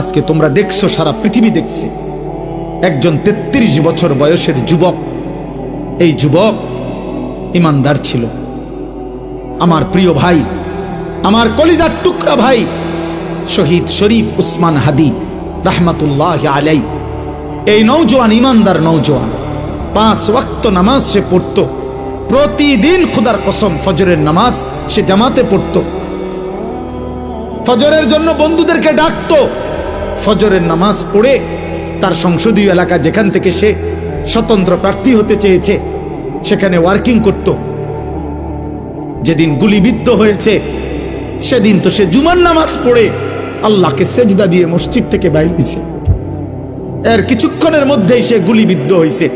আজকে তোমরা দেখছো, সারা পৃথিবী দেখছে, একজন 33 বছর বয়সের যুবক, এই যুবক ইমানদার ছিল। আমার প্রিয় ভাই, আমার কলিজার টুকরা ভাই শহীদ শরীফ উসমান হাদি রাহমাতুল্লাহ আলাই, এই নওজোয়ান ইমানদার নওজোয়ান 5 ওয়াক্ত নামাজ সে পড়ত প্রতিদিন। খুদার কসম, ফজরের নামাজ সে জামাতে পড়ত, ফজরের জন্য বন্ধুদেরকে ডাকতো। ফজরের নামাজ পড়ে তার সংসদীয় এলাকা, যেখান থেকে সে স্বতন্ত্র প্রার্থী হতে চেয়েছে, সেখানে ওয়ার্কিং করত। যেদিন গুলিবিদ্ধ হয়েছে সেদিন তো সে জুমার নামাজ পড়ে আল্লাহকে সেজদা দিয়ে মসজিদ থেকে বাইর হয়েছে। এর কিছুক্ষণের মধ্যেই সে গুলিবিদ্ধ হয়েছে।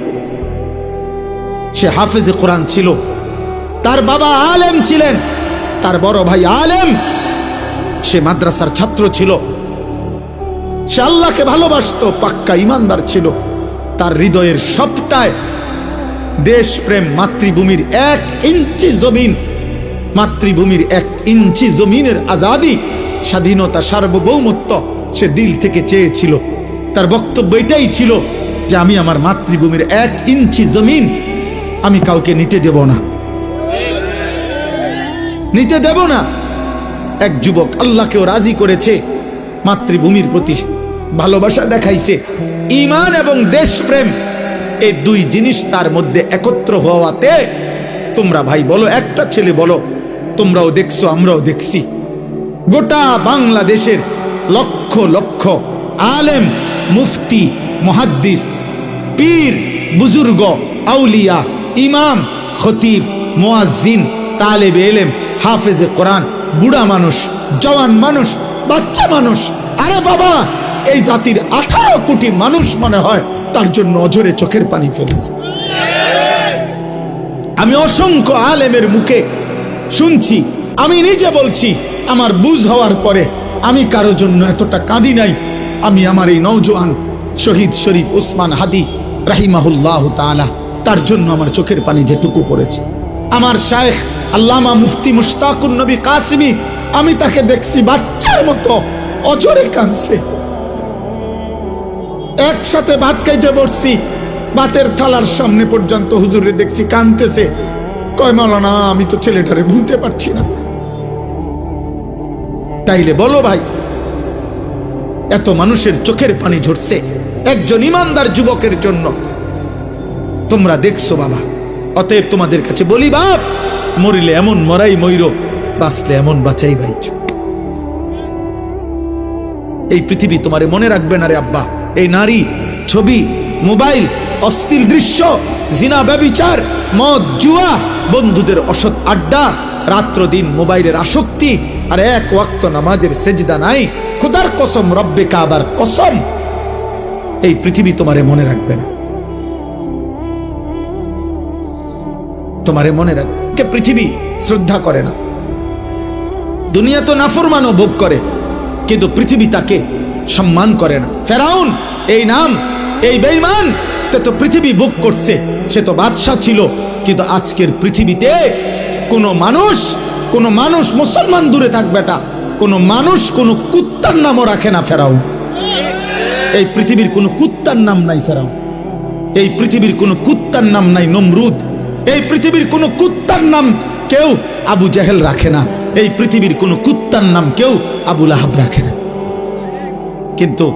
সে হাফেজে কোরআন ছিল, তার বাবা আলেম ছিলেন, তার বড় ভাই আলেম, সে মাদ্রাসার ছাত্র ছিল, সে আল্লাহকে ভালোবাসতো, পাক্কা ইমানদার ছিল। তার হৃদয়ের সবটায় দেশপ্রেম, মাতৃভূমির 1 ইঞ্চি জমিন, মাতৃভূমির 1 ইঞ্চি জমিনের আজাদি, স্বাধীনতা, সার্বভৌমত্ব সে দিল থেকে চেয়েছিল। তার বক্তব্য এটাই ছিল যে আমি আমার মাতৃভূমির 1 ইঞ্চি জমিন আমি কাউকে নিতে দেব না, নিতে দেব না। এক যুবক আল্লাহকেও রাজি করেছে, মাতৃভূমির প্রতি ভালোবাসা দেখাইছে, ঈমান এবং দেশপ্রেম, এই 2 জিনিস তার মধ্যে একত্র হওয়াতে, তোমরা ভাই বলো, একটা ছেলে বলো, তোমরাও দেখছো আমরাও দেখছি, গোটা বাংলাদেশের লক্ষ লক্ষ আলেম, মুফতি, মুহাদ্দিস, পীর, বুজুর্গ, আউলিয়া, ইমাম, খতিব, মুয়াজ্জিন, তালেবে ইলম, হাফেজে কোরআন, বুড়া মানুষ, জওয়ান মানুষ, বাচ্চা মানুষ, আরে বাবা, এই জাতির 18 কোটি মানুষ মনে হয় তার জন্য অঝরে চোখের পানি ফেলছে। আমি অসংখ্য আলেমের মুখে শুনছি, আমি নিজে বলছি, আমার বুঝ হওয়ার পরে আমি কারো জন্য এতটা কাঁদি নাই। আমি আমার এই নওজোয়ান শহীদ শরীফ উসমান হাদি রাহিমাহুল্লাহ তাআলা, তার জন্য আমার চোখের পানি যেটুকু পড়েছে। আমার শায়েখ আল্লামা মুফতি মুশতাকুন নবী কাসিমি, আমি তাকে দেখছি বাচ্চার মতো অঝরে কাঁদছে। একসাথে ভাত খাইতে বসছি, ভাতের থালার সামনে পর্যন্ত হুজুরে দেখছি কাঁদতেছে। কয় মাওলানা, আমি তো ছেলেটারে ভুলতে পারছি না। তাইলে বলো ভাই, এত মানুষের চোখের পানি ঝরছে একজন ইমানদার যুবকের জন্য, তোমরা দেখছো বাবা। অতএব তোমাদের কাছে বলি, বাপ, মরিলে এমন মরাই মইরো, বাঁচলে এমন বাঁচাই ভাইচ। এই পৃথিবী তোমারে মনে রাখবে না রে আব্বা। এই নারী, ছবি, মোবাইল, অশ্লীল দৃশ্য, জিনা, ব্যভিচার, মদ, জুয়া, বন্ধুদের অসৎ আড্ডা, রাত্র দিন মোবাইলের আসক্তি, আর 1 ওয়াক্ত নামাজের সেজদা নাই। খোদার কসম, রব্বে কাবার কসম, এই পৃথিবী তোমারে মনে রাখবে না, তোমারে মনে রাখবে। পৃথিবী শ্রদ্ধা করে না। দুনিয়া তো নাফরমানও ভোগ করে, কিন্তু পৃথিবী তাকে সম্মান করে না। ফেরাউন, এই নাম, এই বেঈমান, তো পৃথিবী ভোগ করছে, সে তো বাদশা ছিল। কিন্তু আজকের পৃথিবীতে কোনো মানুষ, মুসলমান দূরে থাক বেটা, কোনো মানুষ কোনো কুত্তার নামও রাখে না ফেরাউন। এই পৃথিবীর কোনো কুত্তার নাম নাই ফেরাউন, এই পৃথিবীর কোনো কুত্তার নাম নাই নমরুদ, এই পৃথিবীর কোনো কুত্তার নাম কেউ আবু জেহেল রাখে না, এই পৃথিবীর কোনো কুত্তার নাম কেউ আবু লাহাব রাখে না। কিন্তু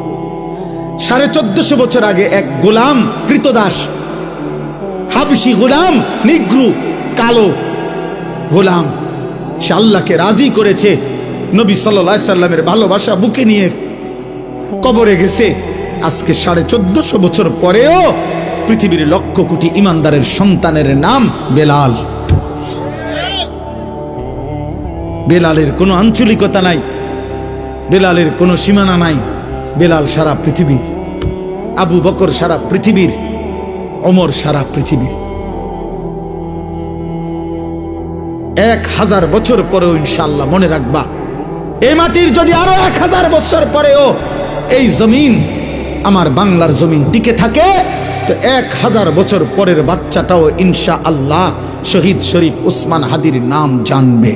1450 বছর আগে এক গোলাম, কৃতদাস, হাবশি গোলাম, নিগ্রু, কালো গোলাম, সে আল্লাহকে রাজি করেছে। নবী সাল্লাল্লাহু আলাইহি সাল্লামের ভালোবাসা বুকে নিয়ে কবরে গেছে। আজকে 1450 বছর পরেও পৃথিবীর লক্ষ কোটি ইমানদারের সন্তানের নাম বেলাল। বেলালের কোনো আঞ্চলিকতা নাই, বেলালের কোনো সীমানা নাই। বেলাল সারা পৃথিবীর, আবু বকর সারা পৃথিবীর, ওমর সারা পৃথিবীর। 1000 বছর পরেও ইনশাআল্লাহ মনে রাখবা, এই মাটির যদি আরো 1000 বছর পরেও এই জমিন, আমার বাংলার জমিন টিকে থাকে, তো 1000 বছর পরের বাচ্চাটাও ইনশাআল্লাহ শহীদ শরীফ উসমান হাদির নাম জানবে,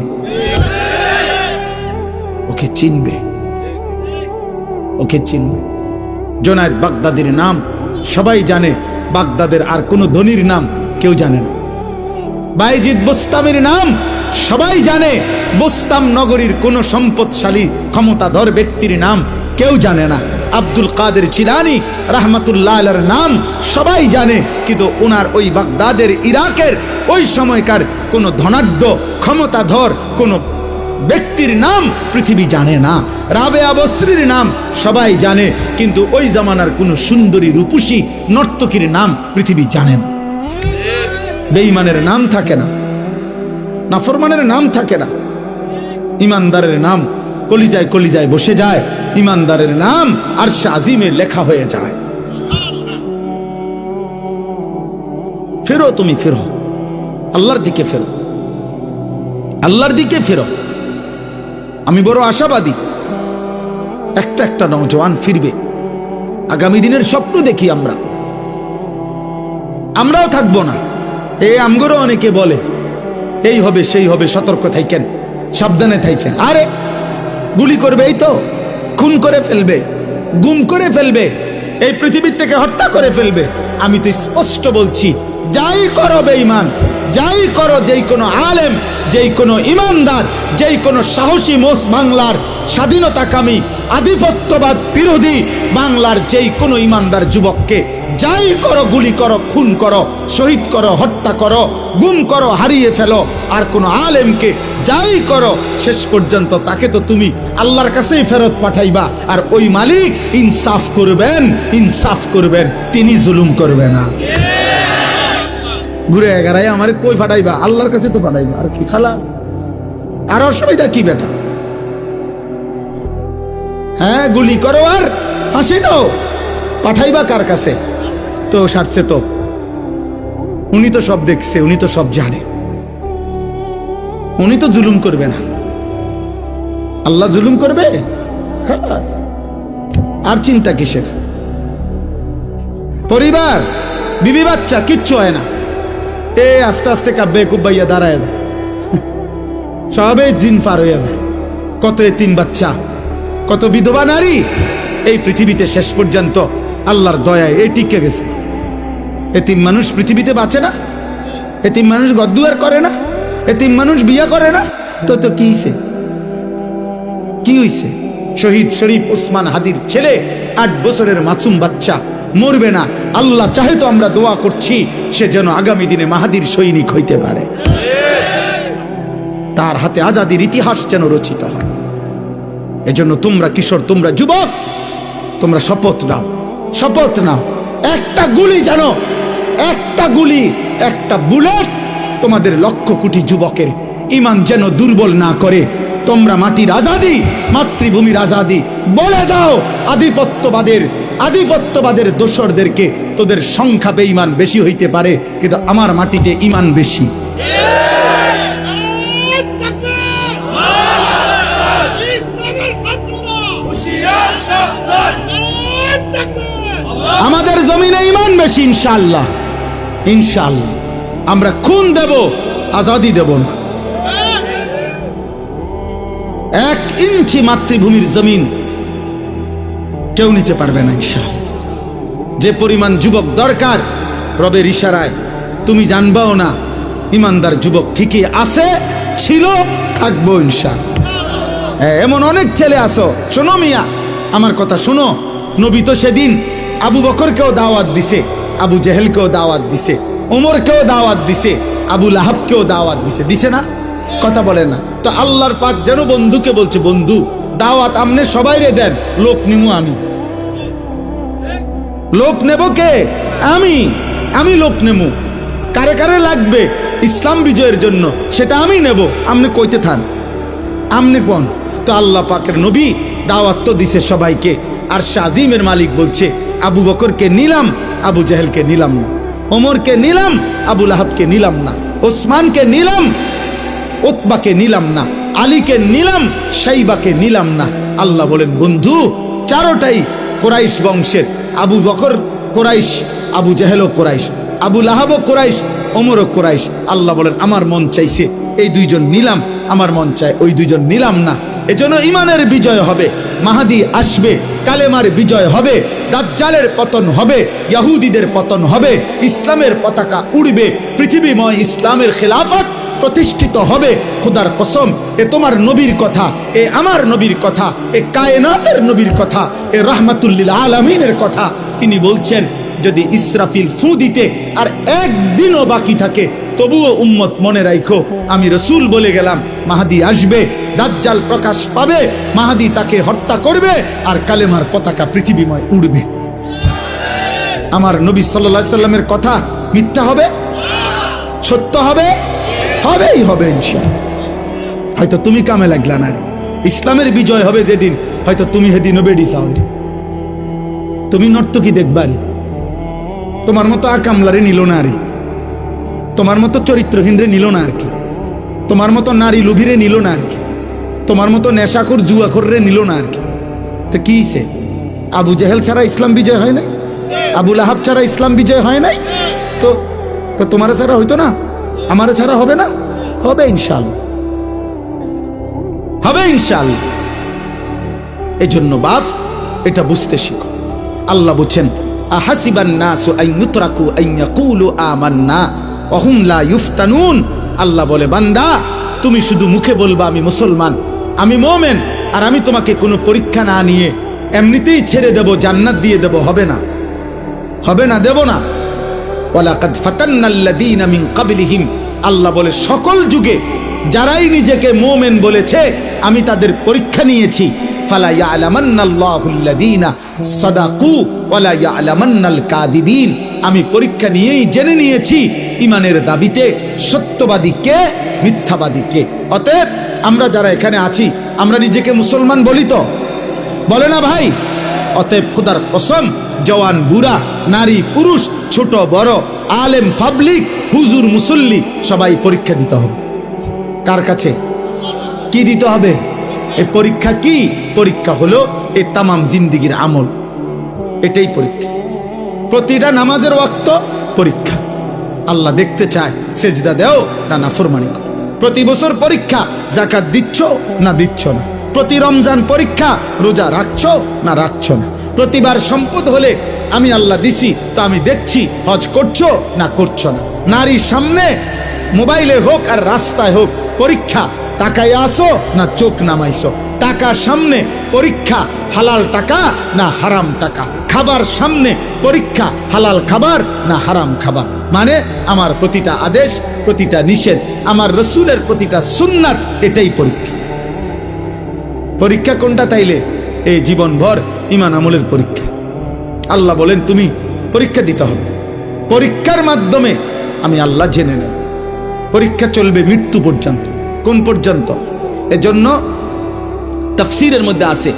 ওকে চিনবে। ওকে চিনবে। জুনায়েদ বাগদাদির নাম সবাই জানে, বাগদাদের আর কোনো ধনীর নাম কেউ জানে না। বায়েজিদ বোস্তামির নাম সবাই জানে, বোস্তাম নগরীর কোনো সম্পদশালী ক্ষমতাধর ব্যক্তির নাম কেউ জানে না। আব্দুল কাদের জিলানী রাহমাতুল্লাহ আলাইহির নাম সবাই জানে, কিন্তু ওনার ওই বাগদাদের ইরাকের ওই সময়কার কোনো ধনাঢ্য ক্ষমতাধর কোনো ব্যক্তির নাম পৃথিবী জানে না। রাবেয়া বসরির নাম সবাই জানে, কিন্তু ওই জামানার কোনো সুন্দরী রূপসী নর্তকীর নাম পৃথিবী জানে না। বেঈমানের নাম থাকে না, নাফরমানের নাম থাকে না, ইমানদারের নাম কলিজায় কলিজায় বসে যায়, ইমানদারের নাম আরশে আজিমে লেখা হয়ে যায়। ফেরো, তুমি ফেরো, আল্লাহর দিকে ফেরো, আল্লাহর দিকে ফেরো। আমি বড় আশাবাদী, একটা একটা নওজোয়ান ফিরবে। আগামী দিনের স্বপ্ন দেখি আমরাও থাকবো না। এই আমগরও অনেকে বলে এই হবে সেই হবে, সতর্ক থাকেন, সাবধানে থাকেন। আরে গুলি করবে, এই তো খুন করে ফেলবে, গুম করে ফেলবে, এই পৃথিবীর থেকে হত্যা করে ফেলবে। আমি তো স্পষ্ট বলছি, যাই করো বেঈমান, যাই করো, যেই কোনো আলেম, যেই কোনো ইমানদার, যেই কোনো সাহসী বাংলার স্বাধীনতাকামী আধিপত্যবাদ বিরোধী বাংলার যেই কোনো ইমানদার যুবককে যাই করো, গুলি করো, খুন করো, শহীদ করো, হত্যা করো, গুম করো, হারিয়ে ফেলো, আর কোনো আলেমকে যাই করো, শেষ পর্যন্ত তাকে তো তুমি আল্লাহর কাছেই ফেরত পাঠাইবা। আর ওই মালিক ইনসাফ করবেন, ইনসাফ করবেন, তিনি জুলুম করবে না। ঘুরে এগারাই আমার কই ফাটাইবা, আল্লাহর কাছে তো ফাটাইবা, আর কি খালাস, আর অসুবিধা কি বেটা? হ্যাঁ, গুলি করো আর ফাঁসি দাও, পাঠাইবা কার কাছে? তো সারছে তো, উনি তো সব দেখছে, উনি তো সব জানে, উনি তো জুলুম করবে না। আল্লাহ জুলুম করবে? খালাস, আর চিন্তা কিসের? পরিবার, বিবি বাচ্চা কিচ্ছু হয় না, এ আস্তে আস্তে কাব্যে কুব্বাইয়া দাঁড়ায় যায়, সবে জিন পার হইয়া যায়। কত এতিম বাচ্চা, কত বিধবা নারী এই পৃথিবীতে শেষ পর্যন্ত আল্লাহর দয়ায় এই টিকে গেছে। এতিম মানুষ পৃথিবীতে বাঁচে না, এতিম মানুষ গদ্দুয়ার করে না, এতিম মানুষ বিয়া করে না, তো কি হইছে? কি হইছে? শহীদ শরীফ ওসমান হাদির ছেলে 8 বছরের মাসুম বাচ্চা মরবে না। আল্লাহ চাহে তো আমরা দোয়া করছি সে যেন আগামী দিনে মাহাদির সৈনিক হইতে পারে, তার হাতে আজাদির ইতিহাস যেন রচিত হয়। এজন্য তোমরা কিশোর, তোমরা যুবক, তোমরা শপথ নাও, শপথ নাও, একটা গুলি জানো, একটা গুলি, একটা বুলেট তোমাদের লক্ষ কোটি যুবকের ঈমান যেন দুর্বল না করে। তোমরা মাটির আজাদি, মাতৃভূমির আজাদি বলে দাও। আধিপত্যবাদের দোসরদেরকে তোদের সংখ্যা বেঈমান বেশি হইতে পারে, কিন্তু আমার মাটিতে ঈমান বেশি। আমাদের জমিনে ঈমান বেশি, ইনশাআল্লাহ, ইনশাআল্লাহ। আমরা খুন দেব, আজাদি দেব না। 1 ইঞ্চি মাতৃভূমির জমিন কেউ নিতে পারবে না, ইনশাআল্লাহ। যে পরিমাণ যুবক দরকার রবের ইশারায় তুমি জানবাও না, ইমানদার যুবক ঠিকই আছে, ছিল, থাকবো ইনশাআল্লাহ। এমন অনেক ছেলে আছো, শোনো মিয়া, আমার কথা শোনো। নবী তো সেদিন আবু বকরকেও দাওয়াত দিছে, আবু জেহেলকেও দাওয়াত দিছে, ওমরকেও দাওয়াত দিছে, আবু লাহাবকেও দাওয়াত দিছে, দিছে না? কথা বলে না তো? আল্লাহর পাক যেন বন্ধুকে বলছে, বন্ধু দাওয়াত আমনে সবাইরে দেন, লোক নিমু আমি। লোক নেব কে? আমি লোক নেমু। কারে কারে লাগবে ইসলাম বিজয়ের জন্য সেটা আমি নেব, আমনে কইতে থান, আমনে কোন? তো আল্লাহ পাকের নবী দাওয়াত তো দিছে সবাইকে। আর শাজিমের মালিক বলছে, আবু বকরকে নিলাম, আবু জেহেলকে নিলাম না, ওমরকে নিলাম, আবু লাহাবকে নিলাম না, ওসমানকে নিলাম, উতবাকে নিলাম না, আলীকে নিলাম, শাইবাকে নিলাম না। আল্লাহ বলেন, বন্ধু চারোটাই কুরাইশ বংশের, আবু বকর কুরাইশ, আবু জেহেলও কুরাইশ, আবু লাহাবও কুরাইশ, ওমরও কুরাইশ। আল্লাহ বলেন, আমার মন চাইছে এই 2 জন নিলাম, আমার মন চায় ওই 2 জন নিলাম না। এজন্য ইমানের বিজয় হবে, মাহাদি আসবে, কালেমার বিজয় হবে, দাজ্জালের পতন হবে, ইহুদিদের পতন হবে, ইসলামের পতাকা উড়বে, পৃথিবীময় ইসলামের খেলাফত প্রতিষ্ঠিত হবে। খোদার কসম, এ তোমার নবীর কথা, এ আমার নবীর কথা, এ কায়নাতের নবীর কথা, এ রাহমাতুল আলামিনের কথা। তিনি বলছেন, যদি ইসরাফিল ফু দিতে আর একদিনও বাকি থাকে, তবুও উম্মত মনে রাখো, আমি রসুল বলে গেলাম, মাহাদি আসবে, দাজ্জাল প্রকাশ পাবে, মাহাদি তাকে হত্যা করবে, আর কালেমার পতাকা পৃথিবীময় উড়বে। আমার নবী সাল্লাল্লাহু আলাইহি সাল্লামের কথা মিথ্যা হবে? সত্য হবে? হবেই হবে ইনশাআল্লাহ। হয়তো তুমি কামে লাগলা না, ইসলামের বিজয় হবে যেদিন, হয়তো তুমি সেদিনও বেডি চাও, তুমি নর্তকী দেখবারে, তোমার মতো আকামলারে নিল না, আরে তোমার মতো চরিত্রহীন রে নিল না, আর কি তোমার মতো নারী লুভিরে নিল না, আর কি তোমার মতো নেশাখোর জুয়াখোর রে নিল না, আর কি। তো কি সে আবু জেহেল ছাড়া ইসলাম বিজয় হয় নাই? আবু লাহাব ছাড়া ইসলাম বিজয় হয় নাই? তো তোমার ছাড়া হইতো না? আমার ছাড়া হবে না? হবে ইনশাআল্লাহ, হবে ইনশাআল্লাহ। এজন্য বাপ, এটা বুঝতে শিখো। আল্লাহ বলছেন, আহাসিবান নাসু আন ইউতরাকু আন ইয়াকুলু আমান্না ওয়া হুম লা ইফতানুন। আল্লাহ বলে, বান্দা, তুমি শুধু মুখে বলবা আমি মুসলমান, আমি মুমিন, আর আমি তোমাকে কোনো পরীক্ষা না নিয়ে এমনিতেই ছেড়ে দেব, জান্নাত দিয়ে দেব, হবে না, হবে না, দেব না। ওয়ালাকাদ ফাতান্নাল্লাযীনা মিন ক্বাবলিহিম, আল্লাহ বলে, সকল যুগে যারাই নিজেকে মুমিন বলেছে আমি তাদের পরীক্ষা নিয়েছি। ফালা ইয়ালামান্নাল্লাহুল্লাযীনা সাদাকু ওয়ালা ইয়ালামান্নাল কাযিবিন। আমি পরীক্ষা নিয়েই জেনে নিয়েছি ইমানের দাবিতে সত্যবাদী কে, মিথ্যাবাদী কে। অতএব আমরা যারা এখানে আছি, আমরা নিজেকে মুসলমান বলি তো, বলে না ভাই? অতএব খোদার কসম, জওয়ান বুড়া, নারী পুরুষ, ছোট বড়, আলেম পাবলিক, হুজুর মুসল্লি, সবাই পরীক্ষা দিতে হবে। কার কাছে? কি দিতে হবে? এই পরীক্ষা কি? পরীক্ষা হলো এই তামাম জিন্দিগির আমল, এটাই পরীক্ষা। প্রতিটা নামাজের ওয়াক্ত পরীক্ষা। আল্লাহ দেখতে চায় সেজদা দেও না নাফরমানি করো। প্রতি বছর পরীক্ষা, যাকাত দিচ্ছ না দিচ্ছ না। প্রতি রমজান পরীক্ষা, রোজা রাখছো না রাখছো না। প্রতিবার সম্পদ হলে আমি আল্লাহ দিছি তো আমি দেখছি, হজ করছো না করছো না। নারীর সামনে মোবাইলে হোক আর রাস্তায় হোক পরীক্ষা, তাকায় আসো না চোখ নামাইছো। টাকার সামনে পরীক্ষা, হালাল টাকা না হারাম টাকা। খাবার সামনে পরীক্ষা, হালাল খাবার না হারাম খাবার। মানে আমার প্রতিটা আদেশ, প্রতিটা নিষেধ, আমার রসুলের প্রতিটা সুন্নাত, এটাই পরীক্ষা। পরীক্ষা কোনটা তাইলে? এই জীবনভর ইমান আমলের পরীক্ষা। আল্লাহ বলেন তুমি পরীক্ষা দিতে হবে। পরীক্ষার মাধ্যমে আমি আল্লাহ জেনে নেব। পরীক্ষা চলবে মৃত্যু পর্যন্ত। কোন পর্যন্ত? এজন্য তাফসীরের মধ্যে আছে,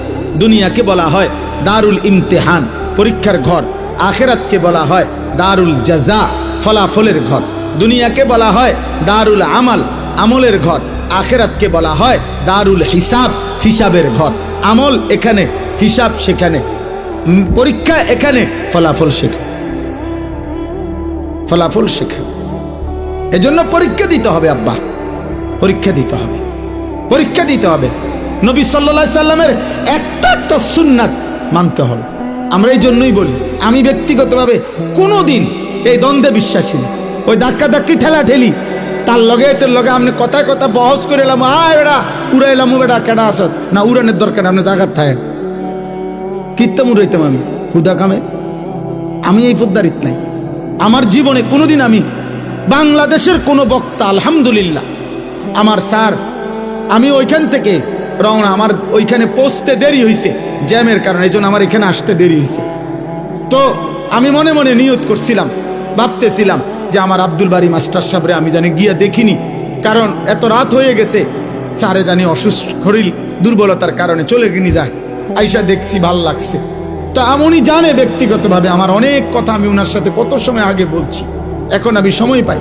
দুনিয়াকে বলা হয় দারুল ইমতিহান, পরীক্ষার ঘর। আখিরাতকে বলা হয় দারুল জাযা, ফলাফলের ঘর। দুনিয়াকে বলা হয় দারুল আমাল, আমলের ঘর। আখিরাতকে বলা হয় দারুল হিসাব, হিসাবের ঘর। আমল এখানে, হিসাব সেখানে, পরীক্ষা এখানে, ফলাফল সেখানে, ফলাফল সেখানে। এজন্য পরীক্ষা দিতে হবে আব্বা, পরীক্ষা দিতে হবে, পরীক্ষা দিতে হবে। নবী সাল্লাল্লাহু আলাইহি সাল্লামের একটা একটা সুন্নাত মানতে হবে। আমরা এই জন্যই বলি, আমি ব্যক্তিগতভাবে কোনোদিন এই দ্বন্দ্বে বিশ্বাসী না। ওই ধাক্কা ধাক্কি ঠেলা ঠেলি, তার লগে তোর লগে আপনি কথায় কথা বহস করে এলাম, আয় বেড়া উড়াইলাম, বেড়া কেডা আসত না, উড়ানের দরকার আপনি জাগাত থাকেন। কীর্তন উড়াইতাম আমি হুদা কামে? আমি এই ফোদ্দারিত নাই আমার জীবনে কোনোদিন। আমি বাংলাদেশের কোনো বক্তা, আলহামদুলিল্লাহ আমার স্যার, আমি ওইখান থেকে রওনা, আমার ওইখানে পৌঁছতে দেরি হয়েছে জ্যামের কারণে, এই জন্য আমার এখানে আসতে দেরি হয়েছে। তো আমি মনে মনে নিয়ত করছিলাম, ভাবতেছিলাম যে আমার আব্দুল বারী মাস্টার সাহেবরে আমি জানি গিয়া দেখিনি, কারণ এত রাত হয়ে গেছে, স্যারে জানি অসুস্থ, শরীর দুর্বলতার কারণে চলে গিয়ে যায়। আইসা দেখছি ভাল লাগছে। তা উনি জানে ব্যক্তিগতভাবে আমার অনেক কথা, আমি ওনার সাথে কত সময় আগে বলছি, এখন আমি সময় পাই।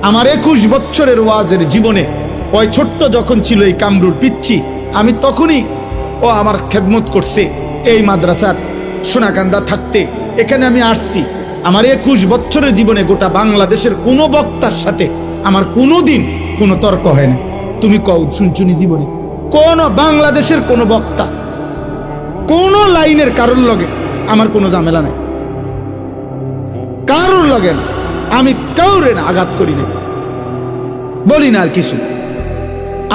আমার 21 বছরের ওয়াজের জীবনে ওই ছোট্ট যখন ছিল এই কামরুর পিচ্ছি, আমি তখনই ও আমার খেদমত করছে এই মাদ্রাসার সোনাকান্দা থাকতে। এখানে আমি আসছি, আমার 21 বছরের জীবনে গোটা বাংলাদেশের কোনো বক্তার সাথে আমার কোনোদিন কোনো তর্ক হয় না। তুমি কও শুনছুনি জীবনে কোন বাংলাদেশের কোন বক্তা কোনো লাইনের কারোর লগে আমার কোনো ঝামেলা নাই, কারোর লগে না, আমি কাউরে না আঘাত করি না, বলি না আর কিছু।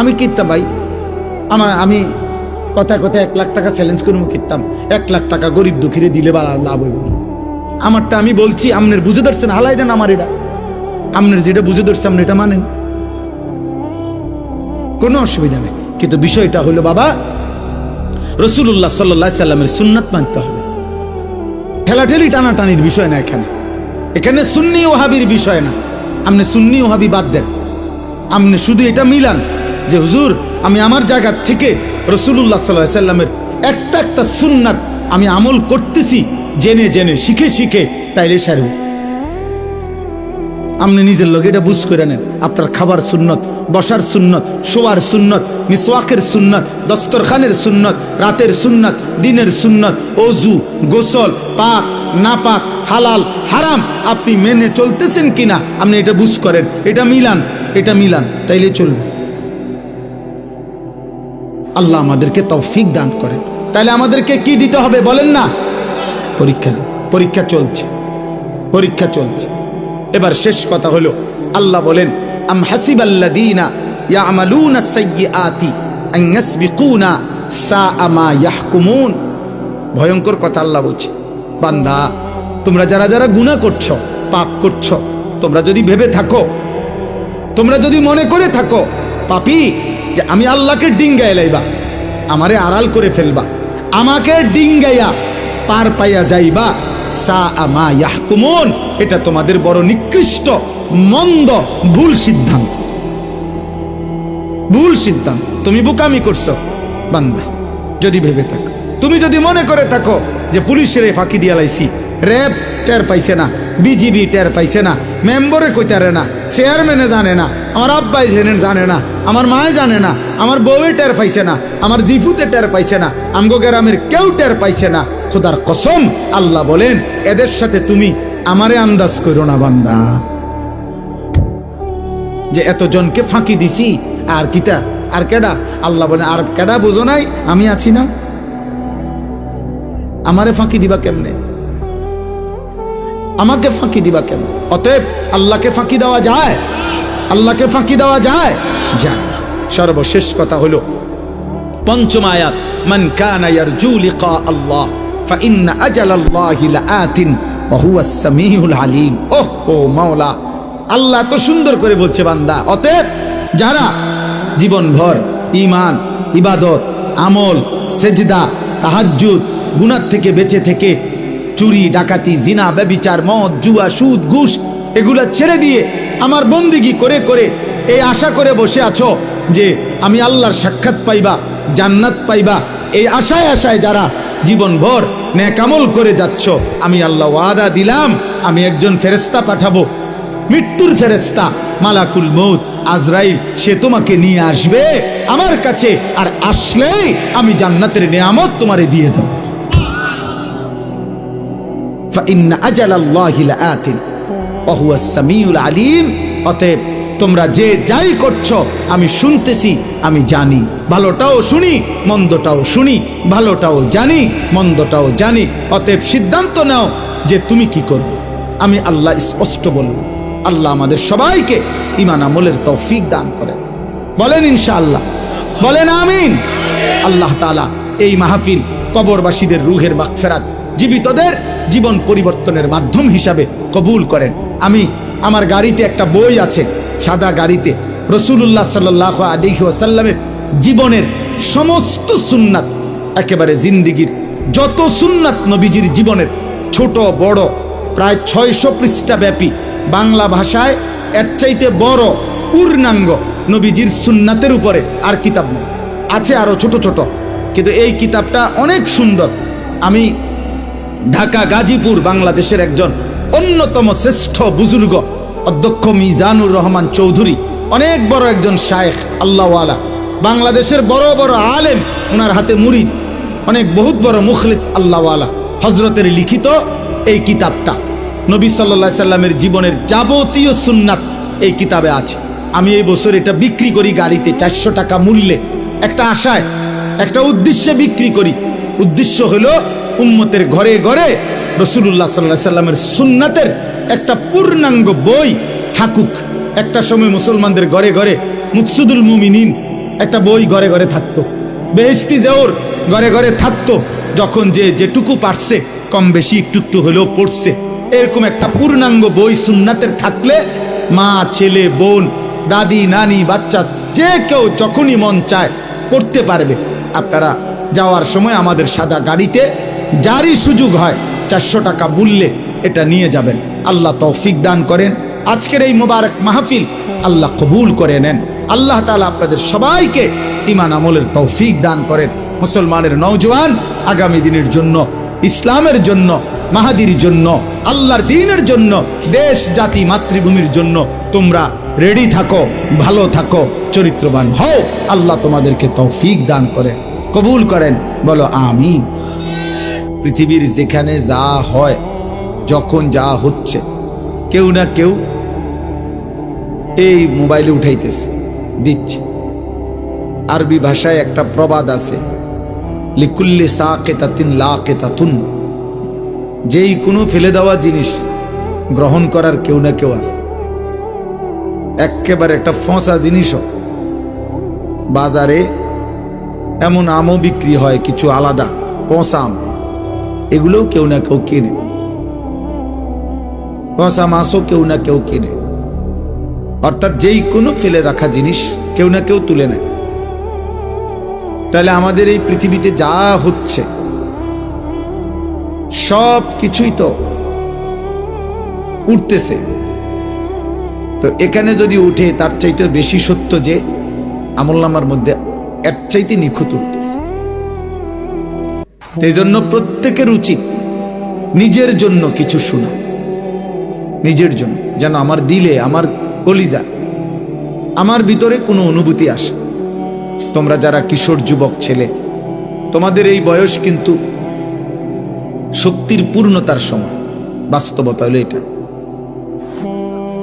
আমি কিনতাম ভাই, আমি কথায় কথায় 1 লাখ টাকা চ্যালেঞ্জ করে কিনতাম, 1 লাখ টাকা গরিব দুঃখীরে দিলে বা লাভ হইব। আমারটা আমি বলছি, আমনের বুঝে ধরছেন, হালাই দেন আমার এটা, আমনের যেটা বুঝে ধরছে আপনি এটা মানেন, কোনো অসুবিধা নেই। কিন্তু বিষয়টা হলো বাবা, রাসূলুল্লাহ সাল্লাল্লাহু আলাইহি সাল্লামের সুন্নাত মানতে হবে। ঠেলাঠেলি টানাটানির বিষয় না, এখানে সুন্নি ওহাবির বিষয় না। আপনি সুন্নি ওহাবি বাদ দেন, আপনি শুধু এটা মিলান যে হুজুর আমি আমার জায়গা থেকে রাসূলুল্লাহ সাল্লাল্লাহু আলাইহি সাল্লামের একটা সুন্নাত আমি আমল করতেছি, জেনে জেনে শিখে শিখে, তাইলে সারব। আপনি নিজের লোক এটা বুঝ করে নেন, আপনার খাবার সুন্নত, বসার সুন্নত, শোয়ার সুন্নত, মিসওয়াকের সুন্নত, দস্তরখানের সুন্নত, রাতের সুন্নত, দিনের সুন্নত, ওযু, গোসল, পাক না পাক, হালাল হারাম আপনি মেনে চলতেছেন কিনা আপনি এটা বুঝ করেন, এটা মিলান, তাইলে চলবে। আল্লাহ আমাদেরকে তৌফিক দান করেন। তাহলে আমাদেরকে কি দিতে হবে বলেন না? পরীক্ষা চলছে। এবার শেষ কথা হলো, আল্লাহ বলেন আম হাসিবাল্লাযীনা ইয়ামালুনা সাইয়্যাতি আন ইয়াসবিকুনা সাআ মা ইয়াহকুমুন। ভয়ঙ্কর কথা আল্লাহ বলছে, বান্দা তোমরা যারা গুনাহ করছো, পাপ করছো, তোমরা যদি ভেবে থাকো, তোমরা যদি মনে করে থাকো পাপী, যে আমি আল্লাহকে ডিঙ্গায় লাইবা, আমারে আড়াল করে ফেলবা, আমাকে ডিঙ্গাইয়া পার পাইয়া যাইবা, সাআ মা ইয়াহকুমুন, এটা তোমাদের বড় নিকৃষ্ট মন্দ ভুল সিদ্ধান্ত। তুমি বোকামি করছো বান্দা যদি ভেবে থাকো। তুমি যদি মনে করে থাকো যে পুলিশের ফাঁকি দিয়া লাইছি, র্যাব টের পাইছে না, বিজিবি টের পাইছে না, মেম্বরে কইতারে না, চেয়ারম্যানে জানে না, আমার আব্বাই জানে না, আমার মায়ে জানে না, আমার বউয়ে টের পাইছে না, আমার জিফুতে টের পাইছে না, আমগো গ্রামের কেউ টের পাইছে না, খোদার কসম আল্লাহ বলেন এদের সাথে তুমি আমারে আন্দাজ করো না বান্দা, যে এতজনকে ফাঁকি দিছি আর কিটা আর কেডা। আল্লাহ বলেন আর কেডা বুঝো নাই, আমি আছি না, আমারে ফাঁকি দিবা কেমনে, আমাকে ফাঁকি দিবা কেমনে? অতএব আল্লাহকে ফাঁকি দেওয়া যায়? সর্বশেষ কথা হলো পঞ্চম আয়াত, মান কানা ইয়ারজু লিকা আল্লাহ ফাইন্না আজালাল্লাহি লাআতিন ওয়া হুয়াস সামিউল আলিম। ও মাওলা, আল্লাহ তো সুন্দর করে বলছে বান্দা, অতএব যারা জীবনভর ঈমান, ইবাদত, আমল, সেজদা, তাহাজ্জুদ, গুনাহ থেকে বেঁচে থেকে চুরি, ডাকাতি, জিনা, ব্যভিচার, মদ, জুয়া, সুদ, ঘুষ এগুলা ছেড়ে দিয়ে আমার বন্দিগি করে করে এই আশা করে বসে আছো যে আমি আল্লাহর সাক্ষাৎ পাইবা, জান্নাত পাইবা, এই আশায় যারা জীবনভর নেক আমল করে যাচ্ছ, আমি আল্লাহ ওয়াদা দিলাম আমি একজন ফেরেশতা পাঠাবো, মৃত্যুর ফেরেশতা মালাকুল মউত আজরাইল, সে তোমাকে নিয়ে আসবে আমার কাছে, আর আসলেই আমি জান্নাতের নিয়ামত তোমারে দিয়ে দেব। ফাইন্না আজালাল্লাহি লাআতিন ওয়া হুয়াস সামিউল আলিম। অতএব তোমরা যে যাই করছো আমি শুনতেছি, আমি জানি, ভালোটাও শুনি মন্দটাও শুনি, ভালোটাও জানি মন্দটাও জানি। অতএব সিদ্ধান্ত নাও যে তুমি কি করবে। আমি আল্লাহ স্পষ্ট বললাম। আল্লাহ আমাদের সবাইকে ঈমান আমলের তৌফিক দান করেন, বলেন ইনশাআল্লাহ, বলেন আমিন। আল্লাহ তাআলা এই মাহফিল কবরবাসীদের রূহের মাগফিরাত, জীবিতদের জীবন পরিবর্তনের মাধ্যম হিসাবে কবুল করেন। আমি আমার গাড়িতে একটা বই আছে, সাদা গাড়িতে রাসূলুল্লাহ সাল্লাল্লাহু আলাইহি ওয়াসাল্লামের জীবনের সমস্ত সুন্নাত, একেবারে জিন্দেগীর যত সুন্নাত নবীজির জীবনের ছোট বড় প্রায় 600 পৃষ্ঠা ব্যাপী, বাংলা ভাষায় এর চাইতে বড় পূর্ণাঙ্গ নবীজির সুন্নাতের উপরে আর কিতাব নেই। আছে আরো ছোট ছোট, কিন্তু এই কিতাবটা অনেক সুন্দর। আমি ঢাকা গাজীপুর বাংলাদেশের একজন অন্যতম শ্রেষ্ঠ বুজুর্গ অধ্যক্ষ মিজানুর রহমান চৌধুরী, অনেক বড় একজন শায়েখ আল্লাহওয়ালা, বাংলাদেশের বড় বড় আলেম, ওনার হাতে মুরিদ, অনেক বহুত বড় মুখলিস আল্লাহওয়ালা হজরতের লিখিত এই কিতাবটা, নবী সাল্লাল্লাহু আলাইহি সাল্লামের জীবনের যাবতীয় সুন্নাত এই কিতাবে আছে। আমি এই বছর এটা বিক্রি করি গাড়িতে 400 টাকা মূল্যে, একটা আশায়, একটা উদ্দেশ্যে বিক্রি করি। উদ্দেশ্য হলো উম্মতের ঘরে ঘরে রাসূলুল্লাহ সাল্লাল্লাহু আলাইহি সাল্লামের সুন্নাতের একটা পূর্ণাঙ্গ বই থাকুক। একটা সময় মুসলমানদের ঘরে ঘরে মুকসুদুল মুমিনিন একটা বই ঘরে ঘরে থাকতো, বেহেশতি জাওর ঘরে ঘরে থাকতো। যখন যে যেটুকু পারছে কম বেশি একটু একটু হলেও পড়ছে, এরকম একটা পূর্ণাঙ্গ বই সুন্নাতের থাকলে মা, ছেলে, বোন, দাদি, নানি, বাচ্চা যে কেউ যখনই মন চায় পড়তে পারবে। আপনারা যাওয়ার সময় আমাদের সাদা গাড়িতে যারই সুযোগ হয় 400 টাকা মূল্যে এটা নিয়ে যাবেন। আল্লাহ তৌফিক দান করেন। আজকের এই মোবারক মাহফিল আল্লাহ কবুল করে নেন। আল্লাহ তাআলা আপনাদের সবাইকে ঈমান আমলের তৌফিক দান করেন। মুসলমানের নওজওয়ান আগামী দিনের জন্য, ইসলামের জন্য, মাহাদির জন্য, আল্লাহর দ্বীনের জন্য, দেশ জাতি মাতৃভূমির জন্য তোমরা রেডি থাকো, ভালো থাকো, চরিত্রবান হও। আল্লাহ তোমাদেরকে তৌফিক দান করেন, কবুল করেন, বলো আমিন। পৃথিবীর যেখানে যা হয়, যখন যা হচ্ছে, কেউ না কেউ এই মোবাইলে উঠাইতেছে, দিচ্ছে। আরবি ভাষায় একটা প্রবাদ আছে, লিকুল্লি সাকিতাতিন লাকিতাতুন, যেই কোনো ফেলে দেওয়া জিনিস গ্রহণ করার কেউ না কেউ আছে। একেবারে একটা ফসা জিনিসও বাজারে এমন আমও বিক্রি হয়, কিছু আলাদা পচা আম, এগুলোও কেউ না কেউ কিনে। পচা মাছও কেউ না কেউ কিনে। অর্থাৎ যেই কোনো ফেলে রাখা জিনিস কেউ না কেউ তুলে নেয়। তাহলে আমাদের এই পৃথিবীতে যা হচ্ছে সব কিছুই তো উঠতেছে। তো এখানে যদি উঠে, তার চাইতে বেশি সত্য যে আমলনামার মধ্যে এর চাইতে নিখুঁত উঠতেছে। এই জন্য প্রত্যেকের উচিত নিজের জন্য কিছু শোনা, নিজের জন্য, যেন আমার দিলে, আমার কলিজা, আমার ভিতরে কোনো অনুভূতি আসে। তোমরা যারা কিশোর যুবক ছেলে, তোমাদের এই বয়স কিন্তু শক্তির পূর্ণতার সময়। বাস্তবতা হলো এটা।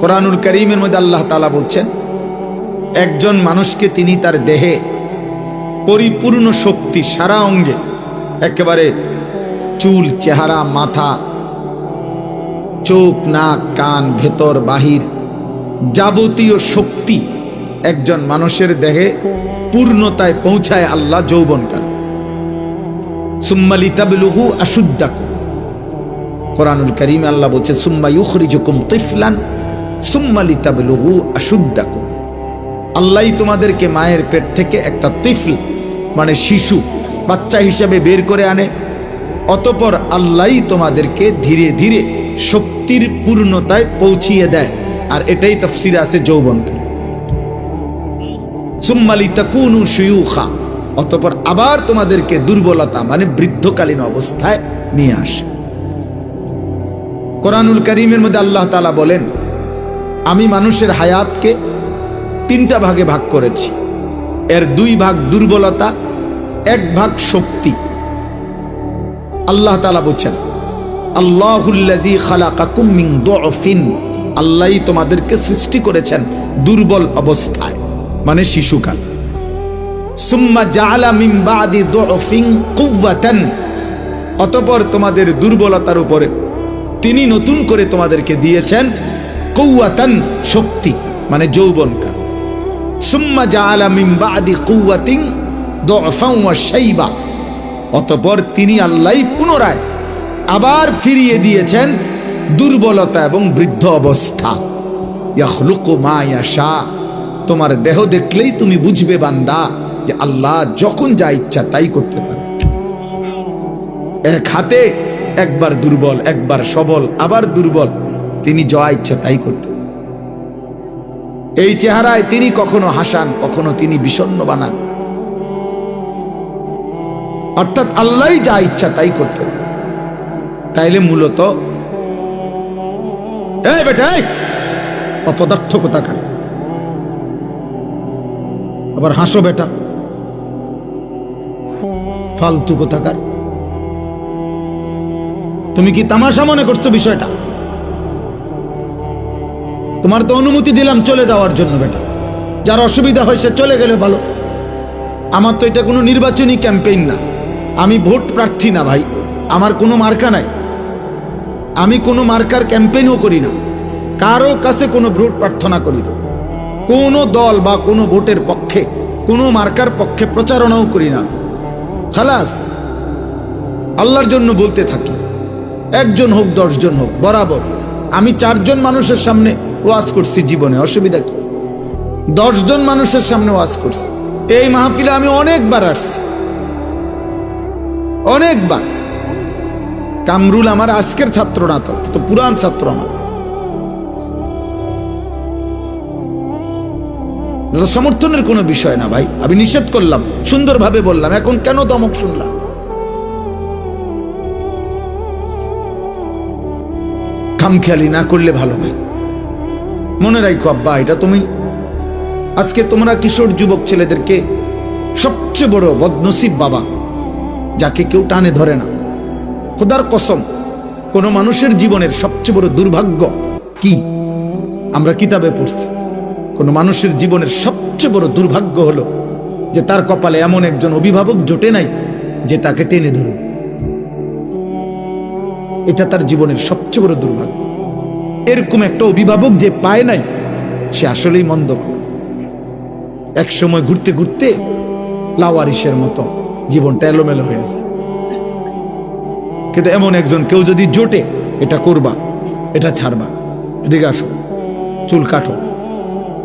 কোরআনুল কারীমের মধ্যে আল্লাহ তাআলা বলছেন, একজন মানুষকে তিনি তার দেহে পরিপূর্ণ শক্তি, সারা অঙ্গে, একেবারে চুল, চেহারা, মাথা, চোখ, নাক, কান, ভেতর বাহির, যাবতীয় শক্তি একজন মানুষের দেহে পূর্ণতায় পৌঁছায় আল্লাহ যৌবনকাল। সুম্মা লিতাবলুগু আশুদ্দাকুম, কোরআনুল কারীমে আল্লাহ বলছে, সুম্মা ইউখরিজুকুম তিফলান সুম্মা লিতাবলুগু আশুদ্দাকুম। আল্লাহই তোমাদেরকে মায়ের পেট থেকে একটা তিফল মানে শিশু, বাচ্চা হিসাবে বের করে আনে। অতঃপর আল্লাহই তোমাদেরকে ধীরে ধীরে শক্তির পূর্ণতায় পৌঁছিয়ে দেয়। আর এটাই তাফসীরে আছে যৌবনকাল। সুম্মা লিতাকুনু শুয়ুখা, অতঃপর আবার তোমাদেরকে দুর্বলতা মানে বৃদ্ধকালীন অবস্থায় নিয়ে আসে। কোরআনুল কারীমের মধ্যে আল্লাহ তাআলা বলেন, আমি মানুষের হায়াতকে 3টা ভাগে ভাগ করেছি। এর 2 ভাগ দুর্বলতা, 1 ভাগ শক্তি। আল্লাহ তাআলা বলছেন, আল্লাহুল্লাযী খালাকাকুম মিন দুআফিন, আল্লাহই তোমাদেরকে সৃষ্টি করেছেন দুর্বল অবস্থায় মানে শিশুকাল। সুম্মা জাআলা মিন বাদি দুআফিন কুওয়াতান, অতঃপর তোমাদের দুর্বলতার উপরে তিনি নতুন করে তোমাদেরকে দিয়েছেন কুওয়াতান, শক্তি মানে যৌবনকাল। সুম্মা জাআলা মিন বাদি কুওয়াতিন দুআফান ওয়া শাইবা, অতঃপর তিনি আল্লাহই পুনরায় আবার ফিরিয়ে দিয়েছেন দুর্বলতা এবং বৃদ্ধ অবস্থা। ইয়াখলুকু মা ইয়াশা, তোমার দেহ দেখলেই তুমি বুঝবে বান্দা যে আল্লাহ যখন যা ইচ্ছা তাই করতে পারে। এক হাতে একবার দুর্বল, একবার সবল, আবার দুর্বল, তিনি যা ইচ্ছা তাই করতে। এই চেহারায় তিনি কখনো হাসান, কখনো তিনি বিষণ্ণ বানান। অর্থাৎ আল্লাহই যা ইচ্ছা তাই করতে পারে। তাইলে মূলত এই বেটা, অপদার্থ কোথাকার, আবার হাসো বেটা, ফালতু কোথাকার। তুমি কি তামাশা মনে করছো বিষয়টা? তোমার তো অনুমতি দিলাম চলে যাওয়ার জন্য বেটা, যার অসুবিধা হয় সে চলে গেলে ভালো। আমার তো এটা কোনো নির্বাচনী ক্যাম্পেইন না, আমি ভোট প্রার্থী না ভাই, আমার কোনো মার্কা নাই, আমি কোনো মার্কার ক্যাম্পেইনও করি না, কারো কাছে কোনো ভোট প্রার্থনা করি না, কোনো দল বা কোনো ভোটের পক্ষে কোনো মার্কার পক্ষে প্রচারণাও করি না। খালাস, আল্লাহর জন্য বলতে থাকি, একজন হোক 10 জন হোক বরাবর। আমি 4 জন মানুষের সামনে ওয়াজ করছি জীবনে, অসুবিধা কি? 10 জন মানুষের সামনে ওয়াজ করছি। এই মাহফিলে আমি অনেকবার আসছি, অনেকবার। কামরুল আমার আজকের ছাত্র না, তো পুরান ছাত্র আমার। সমর্থনের কোনো বিষয় না ভাই, আমি নিষেধ করলাম, সুন্দরভাবে বললাম, এখন কেন দমক শুনলাম? খামখেয়ালি না করলে ভালো ভাই। মনে রাখো আব্বা, এটা তুমি আজকে তোমরা কিশোর যুবক ছেলেদেরকে সবচেয়ে বড় বদনসিব বাবা, যাকে কেউ টানে ধরে না। খোদার কসম, কোন মানুষের জীবনের সবচেয়ে বড় দুর্ভাগ্য কি আমরা কিতাবে পড়ছি, কোন মানুষের জীবনের সবচেয়ে বড় দুর্ভাগ্য হলো যে তার কপালে এমন একজন অভিভাবক জোটে নাই যে তাকে টেনে ধরবে। এটা তার জীবনের সবচেয়ে বড় দুর্ভাগ্য। এরকম একটা অভিভাবক যে পায় নাই, সে আসলেই মন্দ। এক সময় ঘুরতে ঘুরতে লাওয়ারিসের মতো জীবনটা এলোমেলো হয়ে যায়। কিন্তু এমন একজন কেউ যদি জোটে, এটা করবা, এটা ছাড়বা, এদিকে আসো, চুল কাটো,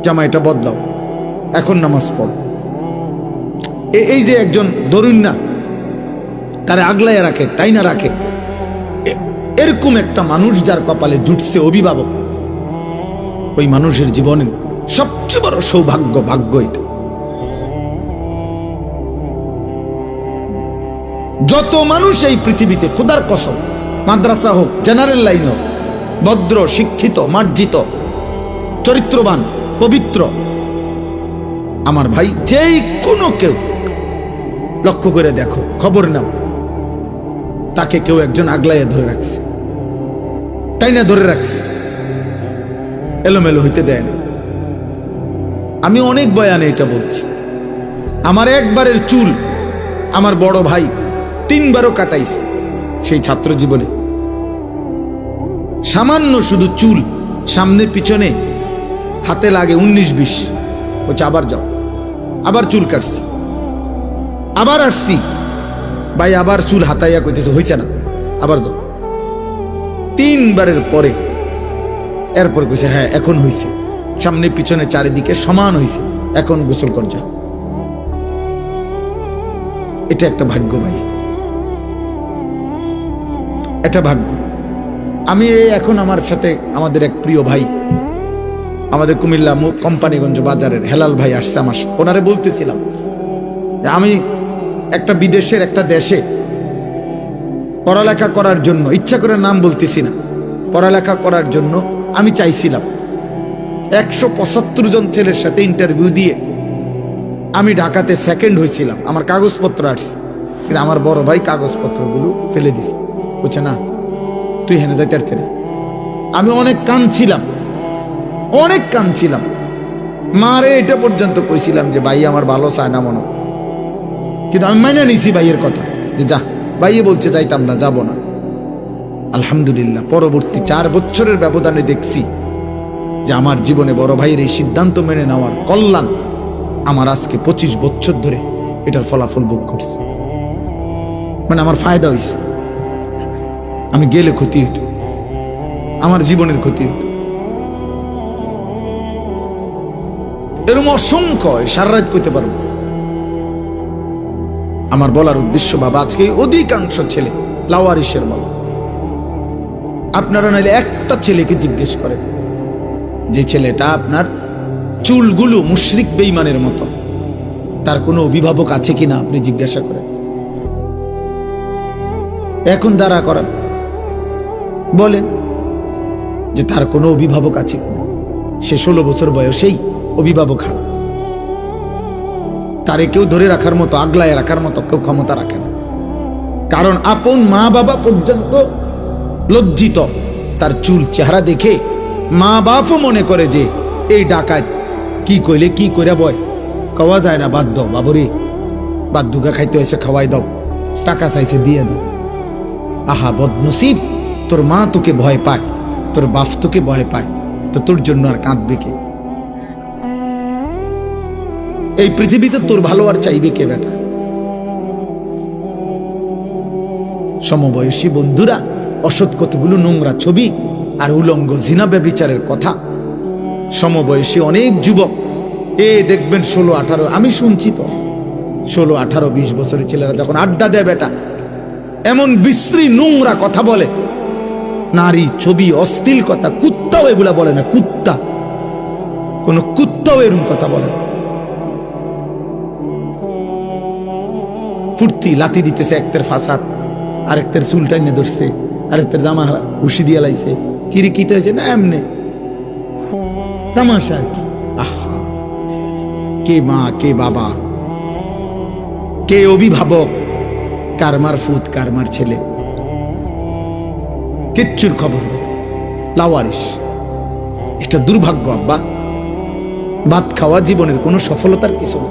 জামাইটা বদলাও, এখন নামাজ পড়ো, এই যে একজন ধরুন না, তারা আগলায় রাখে, টাইনা রাখে, এরকম একটা মানুষ যার কপালে জুটছে অভিভাবক, ওই মানুষের জীবনে সবচেয়ে বড় সৌভাগ্য, ভাগ্য এটা। যত মানুষ এই পৃথিবীতে, খোদার কসম, মাদ্রাসা হোক, জেনারেল লাইন হোক, ভদ্র, শিক্ষিত, মার্জিত, চরিত্রবান, পবিত্র, আমার ভাই, যেই কোনো কেউ লক্ষ্য করে দেখো, খবর নাও, তাকে কেউ একজন আগলাইয়া ধরে রাখছে, টাইনা ধরে রাখছে, এলোমেলো হইতে দেয় না। আমি অনেক বয়ানে এটা বলছি। আমার একবারের চুল আমার বড় ভাই 3 বারও কাটাইছে সেই ছাত্র জীবনে। সামান্য শুধু চুল সামনে পিছনে হাতে লাগে 19-20, বলছে আবার যাও, আবার চুল কাটছি, আবার আসছি ভাই, আবার চুল হাতাইয়া কইতেছে হইছে না, আবার যাও। 3 বারের পরে এরপর কইছে হ্যাঁ এখন হইছে, সামনে পিছনে চারিদিকে সমান হইছে, এখন গোসল কর যা। এটা একটা ভাগ্য ভাই, এটা ভাগ্য। আমি এখন আমার সাথে আমাদের এক প্রিয় ভাই, আমাদের কুমিল্লা কোম্পানিগঞ্জ বাজারের হেলাল ভাই আসছে আমার, ওনারে বলতেছিলাম আমি একটা বিদেশের একটা দেশে পড়ালেখা করার জন্য, ইচ্ছা করে নাম বলতেছি না, পড়ালেখা করার জন্য আমি চাইছিলাম। 175 জন ছেলের সাথে ইন্টারভিউ দিয়ে আমি ঢাকাতে সেকেন্ড হয়েছিলাম, আমার কাগজপত্র আসছে, কিন্তু আমার বড় ভাই কাগজপত্রগুলো ফেলে দিছে, বলছে না তুই হেনে যাইতে পারতে না। আমি অনেক কাঁদছিলাম, অনেক কাঁদছিলাম, মারে এটা পর্যন্ত কইছিলাম যে ভাই আমার ভালো চায় না মনে, কিন্তু আমি মাইনা নিছি ভাইয়ের কথা যে যা, ভাইয়ে বলছে যাইতাম না, যাব না। আলহামদুলিল্লাহ পরবর্তী 4 বছরের ব্যবধানে দেখছি যে আমার জীবনে বড় ভাইয়ের এই সিদ্ধান্ত মেনে নেওয়ার কল্যাণ আমার আজকে 25 বছর ধরে এটার ফলাফল ভোগ করছে। মানে আমার ফায়দা হয়েছে, আমি গেলে ক্ষতি হতো, আমার জীবনের ক্ষতি হতো। এরকম অসংখ্য, সারা রাত করতে পারবো। আমার বলার উদ্দেশ্য বাবা, আজকে অধিকাংশ ছেলে লাওয়ারিসের মতো। আপনারা নাইলে একটা ছেলেকে জিজ্ঞেস করেন, যে ছেলেটা আপনার চুলগুলো মুশরিক বেঈমানের মতো, তার কোনো অভিভাবক আছে কিনা আপনি জিজ্ঞাসা করেন। এখন দাঁড়া করান, বলেন যে তার কোনো অভিভাবক আছে কিনা। সে 16 বছর বয়সেই অভিভাবক হারা, তারে কেউ ধরে রাখার মতো, আগলায় রাখার মতো কেউ ক্ষমতা রাখে না। কারণ আপন মা বাবা পর্যন্ত লজ্জিত তার চুল চেহারা দেখে। মা বাপও মনে করে যে এই ডাকাত কি কইলে কি করে বয়, খাওয়া যায় না, বাদ দাও বাবুরে, বাদ দুগা খাইতে হয়েছে খাওয়াই দাও, টাকা চাইছে দিয়ে দাও। আহা বদনসিব, তোর মা তোকে ভয় পায়, তোর বাপ তোকে ভয় পায়, তো তোর জন্য আর কাঁদবে কে? এই পৃথিবীতে তোর ভালো আর চাইবে কে বেটা? সমবয়সী বন্ধুরা অসৎ কতগুলো নোংরা ছবি আর উলঙ্গ জিনা ব্যভিচারের কথা। সমবয়সী অনেক যুবক দেখবেন 16-18, আমি শুনছি তো 16-18-20 বছরের ছেলেরা যখন আড্ডা দেয় বেটা, এমন বিশ্রী নোংরা কথা বলে, নারী ছবি, অশ্লীল কথা। কুত্তাও এগুলা বলে না, কুত্তা, কোন কুত্তাও এরকম কথা বলে না। ফুর্তি লাথি দিতেছে, একতের ফাসাদ, আরেকটার চুল টাইনে ধরছে, আরেকটার জামা হুশি দিয়ে লাইছে, কিরে কিতে হয়েছে না এমনি তামাশা। আহা, কে মা, কে বাবা, কে অভিভাবক, কারমার ফুত, কারমার ছেলে, কিচ্ছুর খবর নেই, লাওয়ারিস। এটা দুর্ভাগ্য আব্বা। ভাত খাওয়া জীবনের কোনো সফলতার কিছু না,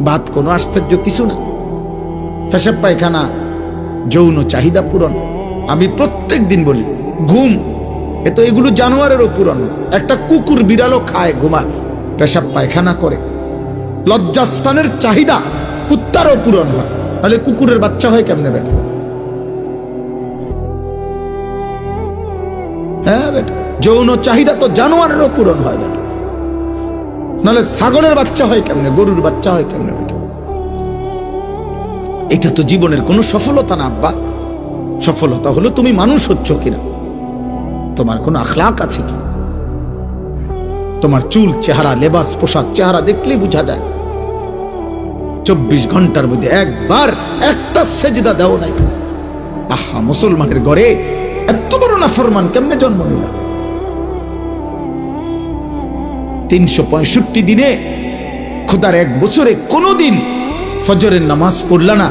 ভাত কোনো আশ্চর্য কিছু না। পেশাব পায়খানা, যৌন চাহিদা পূরণ, আমি প্রত্যেক দিন বলি, ঘুম, এ তো এগুলো জানোয়ারেরও পূরণ। একটা কুকুর বিড়ালও খায়, ঘুমায়, পেশাব পায়খানা করে। লজ্জাস্থানের চাহিদা কুত্তারও পূরণ হয়, তাহলে কুকুরের বাচ্চা হয় কেমনে বেটা? হ্যাঁ বেটা, যৌন চাহিদা তো জানোয়ারেরও পূরণ হয় বেটা, নাহলে ছাগলের বাচ্চা হয় কেমনে, গরুর বাচ্চা হয় কেমনে বেটা? এটা তো জীবনের কোনো সফলতা না আব্বা। সফলতা হলো তুমি মানুষ হচ্ছ কিনা, তোমার কোনো আখলাক আছে কি, তোমার চুল, চেহারা, লেবাস, পোশাক, চেহারা দেখলেই বোঝা যায়। 24 ঘন্টার মধ্যে একবার একটা সেজদা দাও নাই। আহা, মুসলমানের ঘরে এত বড় নাফরমান কেমনে জন্ম নিলাম? 365 দিনে খোদার এক বছরে কোনোদিন ফজরের নামাজ পড়লা না।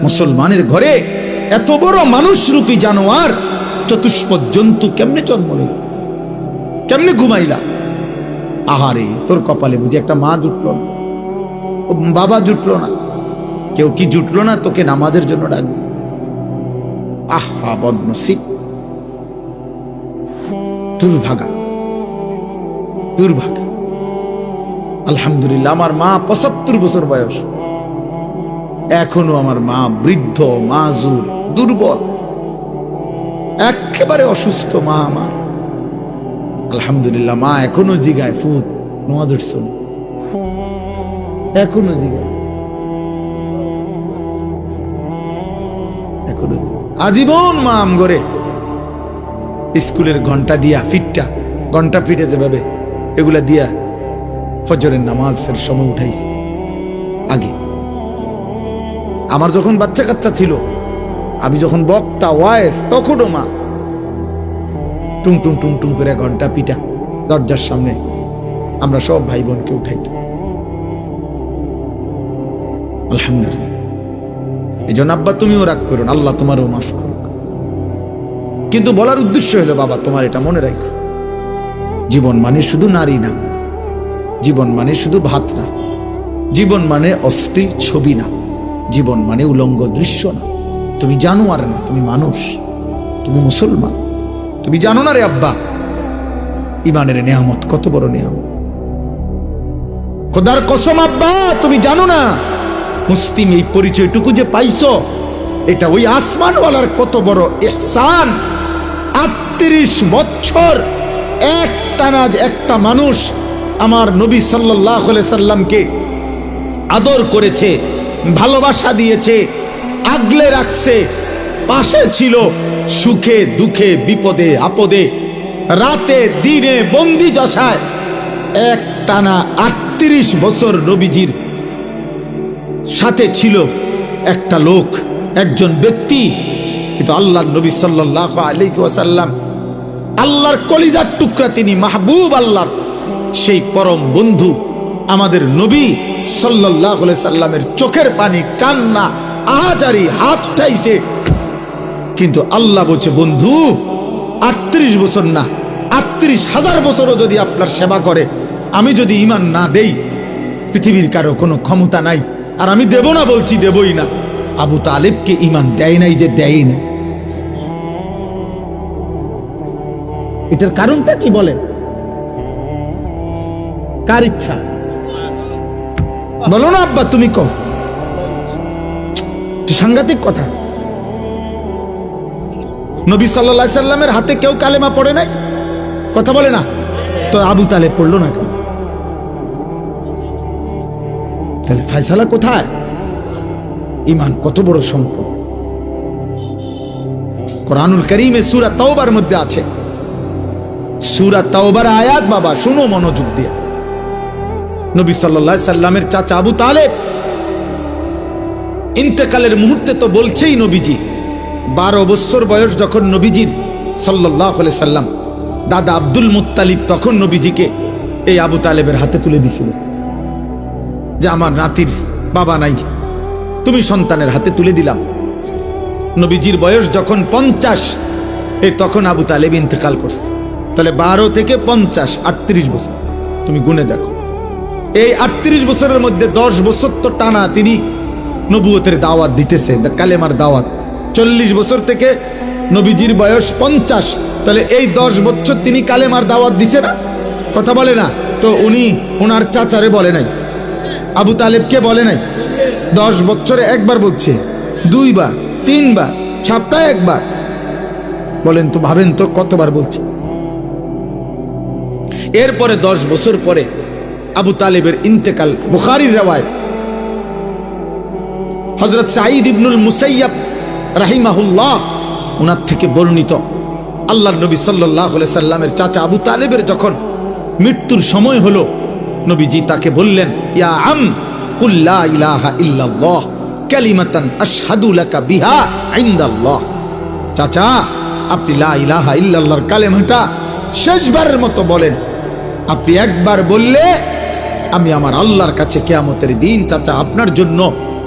মুসলমানের ঘরে এত বড় মানুষরূপী জানোয়ার, চতুষ্পদ জন্তু কেমনে জন্ম নিল? কেমনে ঘুমাইলা? আহারে, তোর কপালে বুঝি একটা মা জুটলো না, বাবা জুটলো না, কেউ কি জুটলো না তোকে নামাজের জন্য ডাকবে? আহা বদনসিব, দুর্ভাগা, দুর্ভাগা। আলহামদুলিল্লাহ, আমার মা 75 বছর বয়স, এখনো আমার মা বৃদ্ধ, মাজুর, দুর্বল, একেবারে অসুস্থ মা আমার। আলহামদুলিল্লাহ, মা এখনো জিগায়, ফুত নামাজ উঠছো, এখনো জিগায়, এখনো আজীবন মা আম করে স্কুলের ঘন্টা দিয়া, ফিটটা ঘন্টা ফিটে যেভাবে এগুলা দিয়া ফজরের নামাজের সময় উঠাইছে। আগে আমার যখন বাচ্চা কাচ্চা ছিল, আমি যখন বক্তা ওয়াইস, তখনও মা টুং টুং টুং টুং করে ঘন্টা পিটা দরজার সামনে, আমরা সব ভাই বোনকে উঠাইত। আলহামদুলিল্লাহ। এই জন্য আব্বা তুমিও রাগ করো না, আল্লাহ তোমারও মাফ করুক। কিন্তু বলার উদ্দেশ্য হলো, বাবা তোমার এটা মনে রাখো, জীবন মানে শুধু নারী না, জীবন মানে শুধু ভাত না, জীবন মানে অশ্লীল ছবি না, জীবন মানে উলঙ্গ দৃশ্য না। তুমি জানোয়ার না, তুমি মানুষ, তুমি মুসলমান। তুমি জানো না রে আব্বা, ইমানের নেয়ামত কত বড় নেয়ামত। খোদার কসম আব্বা, তুমি জানো না মুসলিম এই পরিচয়টুকু যে পাইছো, এটা ওই আসমানওয়ালার কত বড় ইহসান। 38 বছর এক টানা একটা মানুষ আমার নবী সাল্লাল্লাহু আলাইহি সাল্লামকে আদর করেছে, ভালোবাসা দিয়েছে, আগলে রাখছে, পাশে ছিল সুখে দুঃখে, বিপদে আপদে, রাতে দিনে, বন্দি দশায়। এক টানা 38 বছর নবীজির সাথে ছিল একটা লোক, একজন ব্যক্তি। কিন্তু আল্লাহর নবী সাল্লাল্লাহু আলাইহি ওয়াসাল্লাম, আল্লাহর কলিজার টুকরা, তিনি মাহবুব আল্লাহর সেই পরম বন্ধু আমাদের নবী সাল্লাল্লাহু আলাইহি সাল্লামের চোখের পানি, কান্না, আহাজারি, হাত উঠাইছে। কিন্তু আল্লাহ বলছে, বন্ধু 38 বছর না, 38,000 বছরও যদি আপনার সেবা করে, আমি যদি ঈমান না দেই, পৃথিবীর কারো কোনো ক্ষমতা নাই, আর আমি দেব না বলছি, দেবই না। আবু তালেবকে ঈমান দেয় নাই যে দেয় না। এটার কারণটা কি বলে? কার ইচ্ছা? বলো না আব্বা, তুমি কও। সাংঘাতিক কথা। নবী সাল্লাল্লাহু আলাইহি সাল্লামের হাতে কেউ কালেমা পড়ে নাই, কথা বলে না, তো আবু তালেব পড়লো না কেন? তাহলে ফয়সালা কোথায়? ঈমান কত বড় সম্পদ। কোরআনুল কারীমে সূরা তাওবার মধ্যে আছে, সূরা তাওবার আয়াত বাবা শুনো মনোযোগ দিয়ে। নবী সাল্লাল্লাহু আলাইহি সাল্লামের চাচা আবু তালেব ইন্তেকালের মুহূর্তে তো বলছেই নবীজি 12 বছর বয়স যখন নবীজির সাল্লাল্লাহু আলাইহি সাল্লাম দাদা আব্দুল মুত্তালিব তখন নবীজিকে এই আবু তালেবের হাতে তুলে দিছিল যে আমার নাতির বাবা নাই, তুমি সন্তানের হাতে তুলে দিলাম। নবীজির বয়স যখন 50, তখন আবু তালেব ইন্তেকাল করছে। তাহলে 12 থেকে 50 38 বছর, তুমি গুনে দেখো। এই 38 বছরের মধ্যে 10 বছর তো টানা তিনি নবুয়তের দাওয়াত দিতেছে, কালেমার দাওয়াত। 40 বছর থেকে নবীজির বয়স 50, তাহলে এই 10 বছর তিনি কালেমার দাওয়াত দিছে না, কথা বলে না? তো উনি ওনার চাচারে বলে নাই, আবু তালেবকে বলে নাই। 10 বছরে একবার বলছে, 2 বার 3 বার, সপ্তাহে একবার। বলেন তো, ভাবেন তো কতবার বলছে। এরপরে 10 বছর পরে আবু তালেবের ইন্তেকাল। বুখারীর রওয়ায়াত, হযরত সাঈদ ইবনুল মুসাইয়াব রাহিমাহুল্লাহ ওনার থেকে বর্ণিত, আল্লাহর নবী সাল্লাল্লাহু আলাইহি সাল্লামের চাচা আবু তালেবের যখন মৃত্যুর সময় হলো, নবীজি তাকে বললেন, ইয়া আম কুল লা ইলাহা ইল্লাল্লাহ কালিমাতান আশহাদু লাকা বিহা ইনদাল্লাহ। চাচা, আপনি লা ইলাহা ইল্লাল্লাহর কালেমাটা শেষবারের মতো বলেন। আপনি একবার বললে আমি আমার আল্লাহর কাছে কিয়ামতের দিন চাচা আপনার জন্য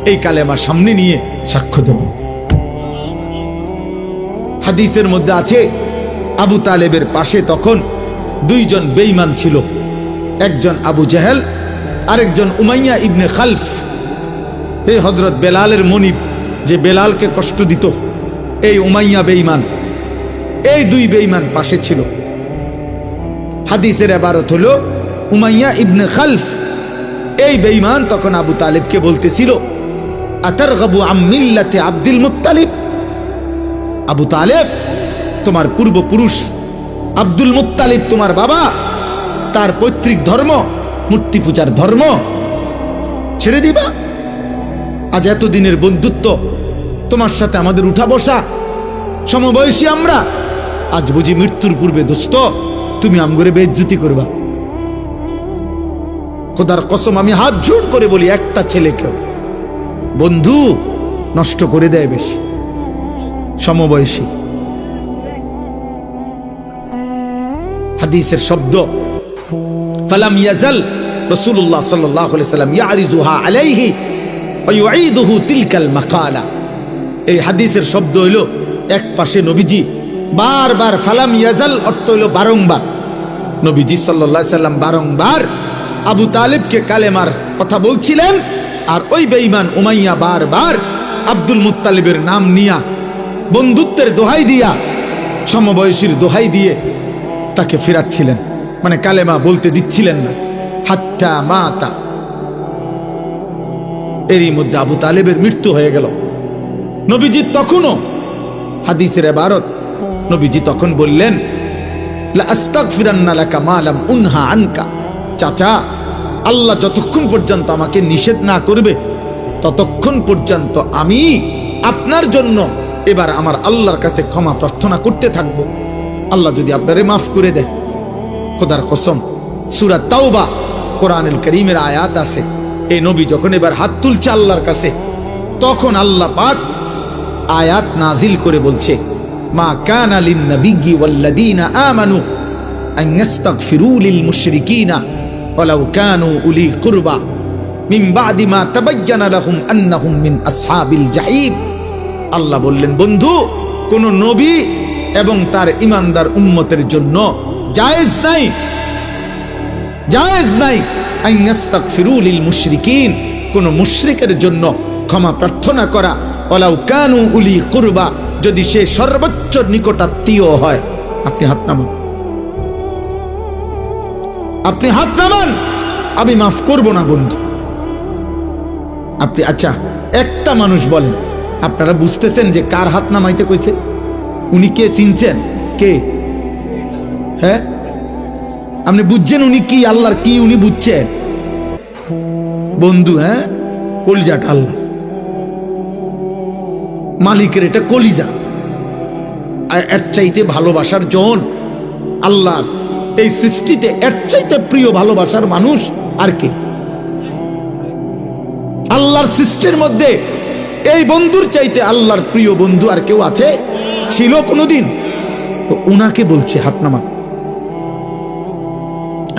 এই কালেমা সামনে নিয়ে সাক্ষ্য দেব। হাদিসের মধ্যে আছে, আবু তালেবের পাশে তখন 2 জন বেঈমান ছিল, একজন আবু জেহেল, আরেকজন উমাইয়া ইবনে খালফ। এই হযরত বেলালের মনিব, যে বেলালকে কষ্ট দিত, এই উমাইয়া বেঈমান, এই 2 বেঈমান পাশে ছিল। হাদিসের ইবারত হলো উমাইয়া ইবনে খালফ, এই বেঈমান তখন আবু তালেবকে বলতেছিল, আতারগাবু আম মিল্লাতে আব্দুল মুত্তালিব। আবু তালেব, তোমার পূর্বপুরুষ আব্দুল মুত্তালিব তোমার বাবা, তার পৈতৃক ধর্ম মূর্তি পূজার ধর্ম ছেড়ে দিবা? আজ এতদিনের বন্ধুত্ব, তোমার সাথে আমাদের উঠা বসা, সমবয়সী আমরা, আজ বুঝি মৃত্যুর পূর্বে দোস্ত তুমি আমগরে বেইজ্জতি করবা? খোদার কসম, আমি হাত জোড় করে বলি, একটা ছেলেকেও বন্ধু নষ্ট করে দেয় বেশি, সমবয়সী। হাদিসের শব্দ, ফালাম ইয়াজাল রাসূলুল্লাহ সাল্লাল্লাহু আলাইহি সাল্লাম ইয়ারিজুহা আলাইহি ওয়া ইউঈদুহু তিলকাল মাকালা। এই হাদিসের শব্দ হইল, এক পাশে নবীজি বারবার, ফালাম ইয়াজাল অর্থ হইল বারংবার, নবীজি সাল্লাল্লাহু আলাইহি সাল্লাম বারংবার আবু তালেবকে কালেমার কথা বলছিলেন, আর ওই বেঈমান উমাইয়া বারবার আব্দুল মুত্তালিবের নাম নিয়া, বন্ধুত্বের দোহাই দিয়া, সমবয়সীর দোহাই দিয়ে তাকে ফিরাচ্ছিলেন, মানে কালেমা বলতে দিচ্ছিলেন না। হাত্তা মাতা, এরই মধ্যে আবু তালেবের মৃত্যু হয়ে গেল। নবীজি তখনও, হাদিসের ইবারত, নবীজি তখন বললেন, লা আস্তাগফিরান্না লাকা মা লাম উনহা আনকা। চাচা, আল্লাহ যতক্ষণ পর্যন্ত আমাকে নিষেধ না করবে ততক্ষণ পর্যন্ত আমি আপনার জন্য এবার আমার আল্লাহর কাছে ক্ষমা প্রার্থনা করতে থাকবো। আল্লাহ যদি আপনারে মাফ করে দেয়, খোদার কসম, সূরা তাওবা কোরআনুল কারীমের আয়াত আছে, এই নবী যখন এবার হাত তুলছে আল্লাহর কাছে, তখন আল্লাহ পাক আয়াত নাজিল করে বলছে, মা কানা লিন নাবিয়্যি ওয়াল্লাযীনা আমানু আন ইস্তাগফিরু লিল মুশরিকিনা ওয়ালাউ কানু উলি কুরবা মিন বাদি মা তাবায়্যানা লাহুম আন্নাহুম মিন আসহাবিল জাহিম। আল্লাহ বললেন, বন্ধু, কোন নবী এবং তার ঈমানদার উম্মতের জন্য জায়েজ নাই, জায়েজ নাই আন ইস্তাগফিরু লিল মুশরিকিন, কোন মুশরিকের জন্য ক্ষমা প্রার্থনা করা, ওয়ালাউ কানু উলি কুরবা, যদি সে সর্বোচ্চ নিকটাত্মীয় হয়। আপনি হাত নামান, আপনি হাত নামান, আমি মাফ করব না বন্ধু। আপনি আচ্ছা একটা মানুষ বলেন, আপনারা বুঝতেছেন যে কার হাত নামাইতে কইছে? উনি কে চিনছেন? কে? হ্যাঁ, আপনি বুঝছেন উনি কি, আল্লাহর কি উনি বুঝছেন? বন্ধু, হ্যাঁ, কলিজাটা আল্লাহ, মালিকের এটা কলিজা। এর চাইতে ভালোবাসার জন আল্লাহর এই সৃষ্টিতে, এর চাইতে প্রিয় ভালোবাসার মানুষ আর কে? আল্লাহর সৃষ্টির মধ্যে এই বন্ধুর চাইতে আল্লাহর প্রিয় বন্ধু আর কেউ আছে? ছিল কোনোদিন? তো উনাকে বলছে হাত নামান,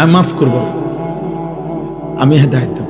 আমি মাফ করব, আমি হেদায়েত দেব।